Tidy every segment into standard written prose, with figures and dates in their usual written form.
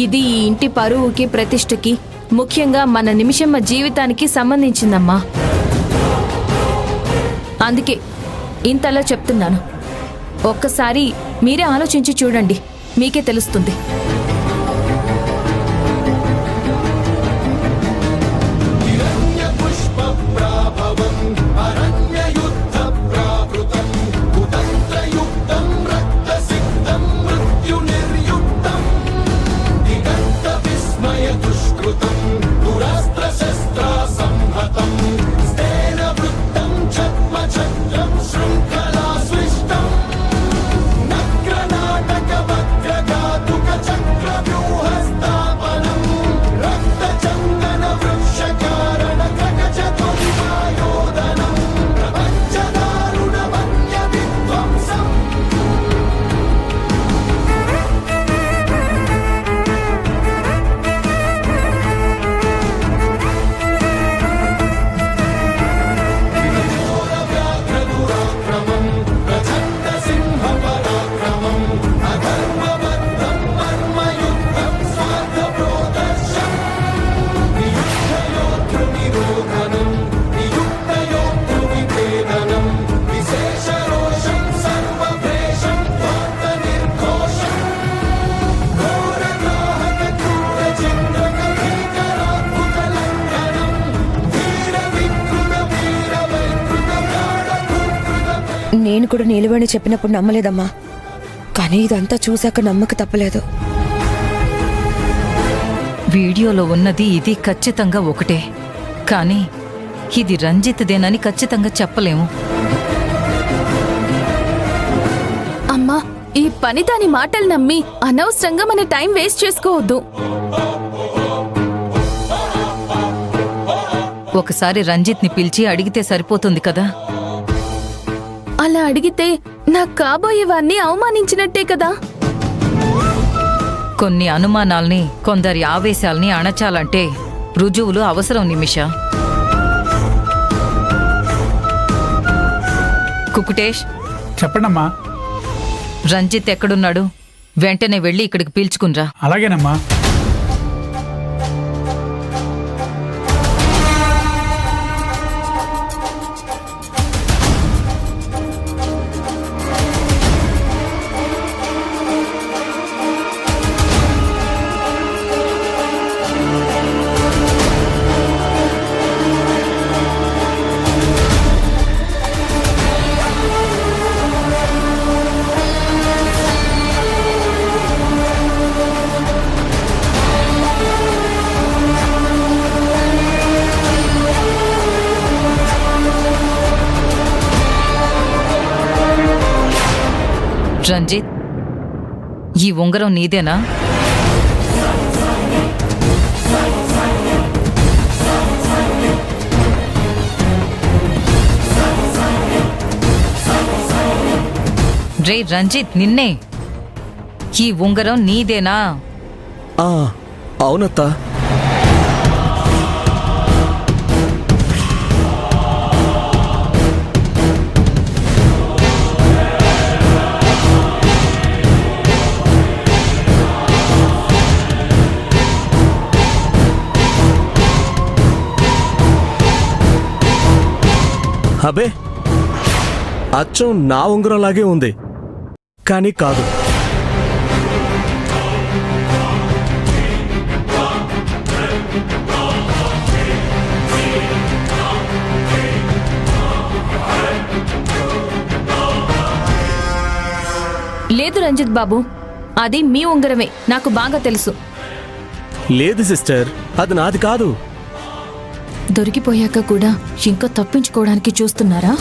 ఇది ఈ ఇంటి పరువుకి ప్రతిష్టకి ముఖ్యంగా మన నిమిషమ్మ జీవితానికి సంబంధించిందమ్మా. అందుకే ఇంతలా చెప్తున్నాను. ఒక్కసారి మీరే ఆలోచించి చూడండి, మీకే తెలుస్తుంది. నేను కూడా నిలువని చెప్పినప్పుడు నమ్మలేదమ్మా, కానీ ఇదంతా చూశాక నమ్మక తప్పలేదు. వీడియోలో ఉన్నది ఇది ఖచ్చితంగా ఒకటే, కానీ ఇది రంజిత్దేనని ఖచ్చితంగా చెప్పలేము. అమ్మా, ఈ పని దాని మాటలు నమ్మి అనవసరంగా మన టైం వేస్ట్ చేసుకోవద్దు. ఒకసారి రంజిత్ని పిలిచి అడిగితే సరిపోతుంది కదా. అలా అడిగితే నా కాబోయేవాన్ని అవమానించినట్టే కదా. కొన్ని అనుమానాల్ని, కొందరి ఆవేశాల్ని అణచాలంటే రుజువులు అవసరం. నిమిష, కుకుటేష్, చెప్పండమ్మా. రంజిత్ ఎక్కడున్నాడు? వెంటనే వెళ్ళి ఇక్కడికి పీల్చుకునిరా. అలాగేనమ్మా. రంజిత్, ఈ ఉంగరం నీదేనా? రే రంజిత్, నిన్నే. ఈ ఉంగరం నీదేనా? అవునత్తా. అబే, అచ్చం నా ఉంగరంలాగే ఉంది, కానీ కాదు. లేదు రంజిత్ బాబు, అది మీ ఉంగరమే, నాకు బాగా తెలుసు. లేదు సిస్టర్, అది నాది కాదు. దొరికిపోయాక కూడా ఇంకా తప్పించుకోవడానికి చూస్తున్నారా?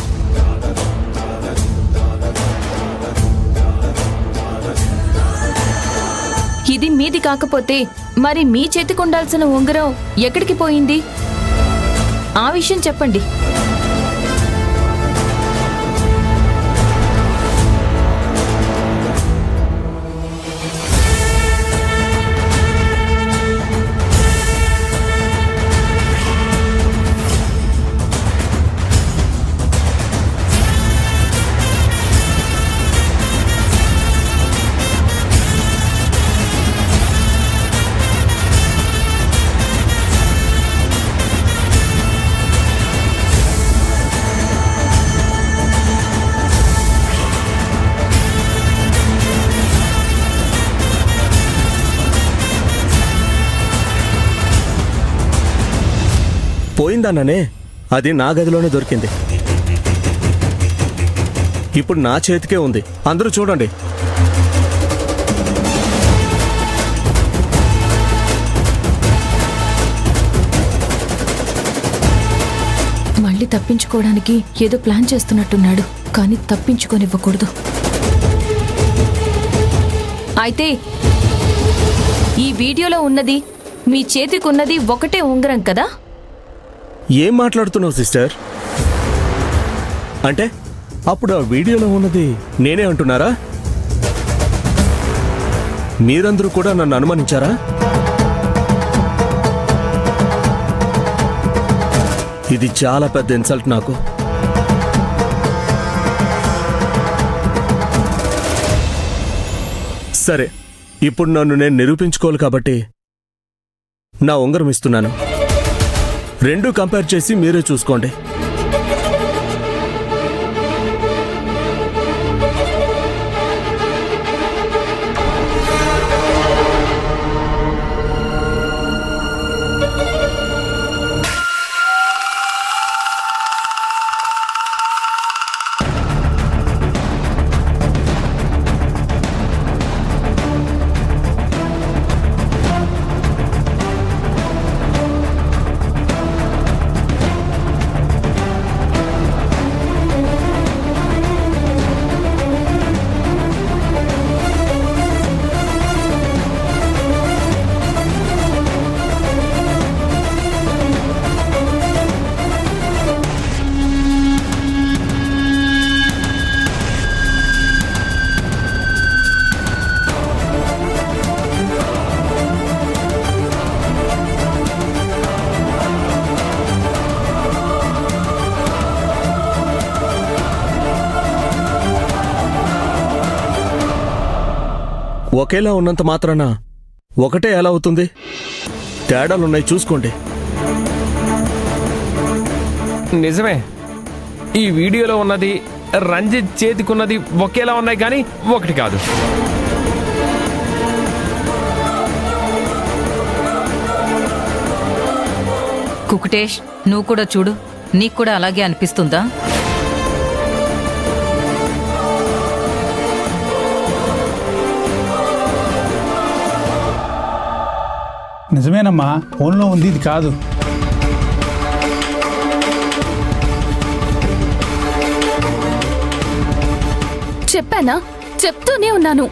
ఇది మీది కాకపోతే మరి మీ చేతికి ఉండాల్సిన ఉంగరం ఎక్కడికి పోయింది? ఆ విషయం చెప్పండి. పోయిందన్ననే, అది నా గదిలోనే దొరికింది. ఇప్పుడు నా చేతికే ఉంది. అందరూ చూడండి. మళ్ళీ తప్పించుకోవడానికి ఏదో ప్లాన్ చేస్తున్నట్టున్నాడు, కానీ తప్పించుకోనివ్వకూడదు. అయితే ఈ వీడియోలో ఉన్నది మీ చేతికున్నది ఒకటే ఉంగరం కదా? ఏం మాట్లాడుతున్నావు సిస్టర్? అంటే అప్పుడు ఆ వీడియోలో ఉన్నది నేనే అంటున్నారా? మీరందరూ కూడా నన్ను అనుమానించారా? ఇది చాలా పెద్ద ఇన్సల్ట్ నాకు. సరే, ఇప్పుడు నన్ను నేను నిరూపించుకోవాలి కాబట్టి నా ఉంగరం ఇస్తున్నాను. రెండూ కంపేర్ చేసి మీరే చూసుకోండి. ఒకేలా ఉన్నంత మాత్రాన ఒకటే ఎలా అవుతుంది? తేడాలున్నాయి, చూసుకోండి. నిజమే, ఈ వీడియోలో ఉన్నది రంజిత్ చేతికున్నది ఒకేలా ఉన్నాయి, కానీ ఒకటి కాదు. కుకుటేష్, నువ్వు కూడా చూడు. నీకు కూడా అలాగే అనిపిస్తుందా? నిజమేనమ్మా, ఫోన్లో ఉంది, ఇది కాదు. చెప్పానా? చెప్తూనే ఉన్నాను.